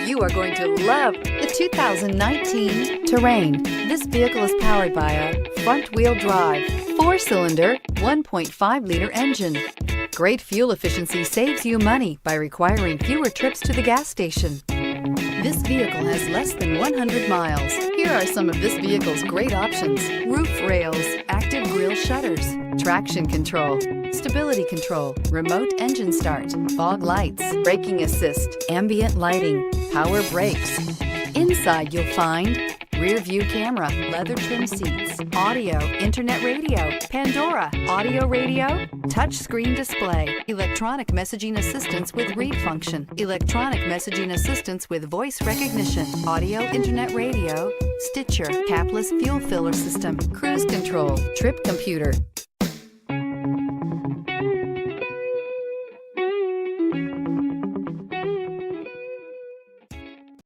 You are going to love the 2019 Terrain. This vehicle is powered by a front-wheel drive, 4-cylinder, 1.5-liter engine. Great fuel efficiency saves you money by requiring fewer trips to the gas station. This vehicle has less than 100 miles. Here are some of this vehicle's great options: roof rails, active grille shutters, traction control, stability control, remote engine start, fog lights, braking assist, ambient lighting, power brakes. Inside you'll find rear view camera, leather trim seats, audio, internet radio, Pandora, audio radio, touch screen display, electronic messaging assistance with read function, electronic messaging assistance with voice recognition, audio, internet radio, Stitcher, capless fuel filler system, cruise control, trip computer.